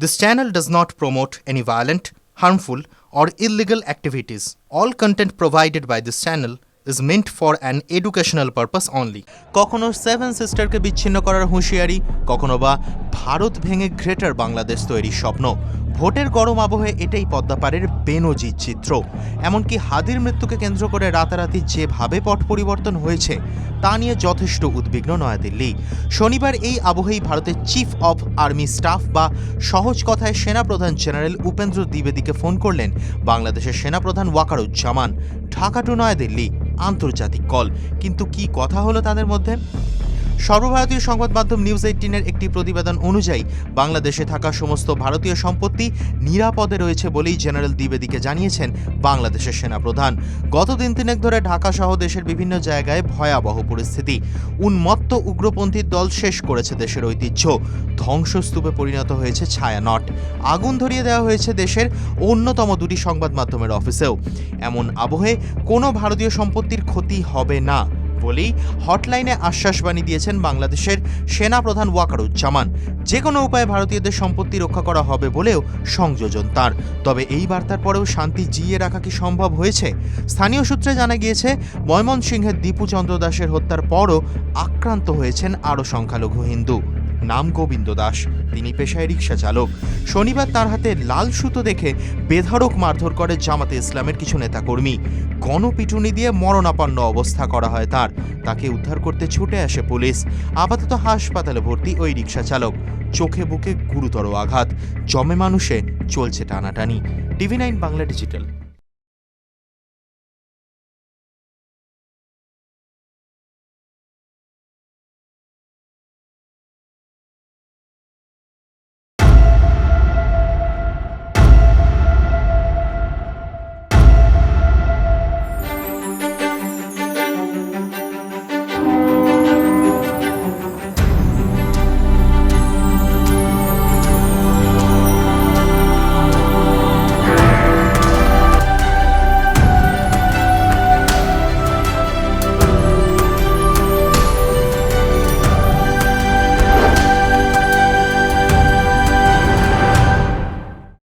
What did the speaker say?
This channel does not promote any violent, harmful, or illegal activities. All content provided by this channel is meant for an educational purpose only. কখনো seven সিস্টারকে বিচ্ছিন্ন করার হুঁশিয়ারি, কখনো বা ভারত ভেঙে greater Bangladesh তৈরির স্বপ্ন। ভোটের গরম আবহে এটাই পদ্মাপাড়ের বেনজির চিত্র। এমনকি হাদির মৃত্যুকে কেন্দ্র করে রাতারাতি যেভাবে পট পরিবর্তন হয়েছে তা নিয়ে যথেষ্ট উদ্বিগ্ন নয়াদিল্লি। শনিবার এই আবহেই ভারতের চিফ অব আর্মি স্টাফ বা সহজ কথায় সেনাপ্রধান জেনারেল উপেন্দ্র দ্বিবেদীকে ফোন করলেন বাংলাদেশের সেনাপ্রধান ওয়াকারুজ্জামান। ঢাকা টু নয়াদিল্লি আন্তর্জাতিক কল, কিন্তু কি কথা হলো তাদের মধ্যে? সর্বভারতীয় সংবাদ মাধ্যম নিউজ 18-এর একটি প্রতিবেদন অনুযায়ী বাংলাদেশে থাকা সমস্ত ভারতীয় সম্পত্তি নিরাপদে রয়েছে বলেই জেনারেল দ্বিবেদীকে জানিয়েছেন বাংলাদেশের সেনাপ্রধান। গত দিন তিনেক ধরে ঢাকা সহ দেশের বিভিন্ন জায়গায় ভয়াবহ পরিস্থিতি। উন্মত্ত উগ্রপন্থীর দল শেষ করেছে দেশের ঐতিহ্য, ধ্বংসস্তূপে পরিণত হয়েছে ছায়ানট, আগুন ধরিয়ে দেওয়া হয়েছে দেশের অন্যতম দুটি সংবাদ মাধ্যমের অফিসেও। এমন আবহে কোনো ভারতীয় সম্পত্তির ক্ষতি হবে না বলেই হটলাইনে আশ্বাসবাণী দিয়েছেন বাংলাদেশের সেনাপ্রধান ওয়াকারুজ্জামান। যে কোনো উপায়ে ভারতীয়দের সম্পত্তি রক্ষা করা হবে বলেও সংযোজন তার। তবে এই বার্তার পরেও শান্তি জিইয়ে রাখা কি সম্ভব হয়েছে? স্থানীয় সূত্রে জানা গিয়েছে ময়মনসিংহের দীপু চন্দ্র দাসের হত্যার পরও আক্রান্ত হয়েছেন আরও সংখ্যালঘু হিন্দু। নাম গোবিন্দ দাস, তিনি পেশায় রিক্সা চালক। শনিবার তার হাতে লাল সুতো দেখে বেধড়ক মারধর করে জামাতে ইসলামের কিছু নেতাকর্মী। গণপিটুনি দিয়ে মরণাপন্ন অবস্থা করা হয় তাকে উদ্ধার করতে ছুটে আসে পুলিশ। আপাতত হাসপাতালে ভর্তি ওই রিক্সা চালক। চোখে বুকে গুরুতর আঘাত, জমে মানুষে চলছে টানাটানি। TV9 Bangla digital.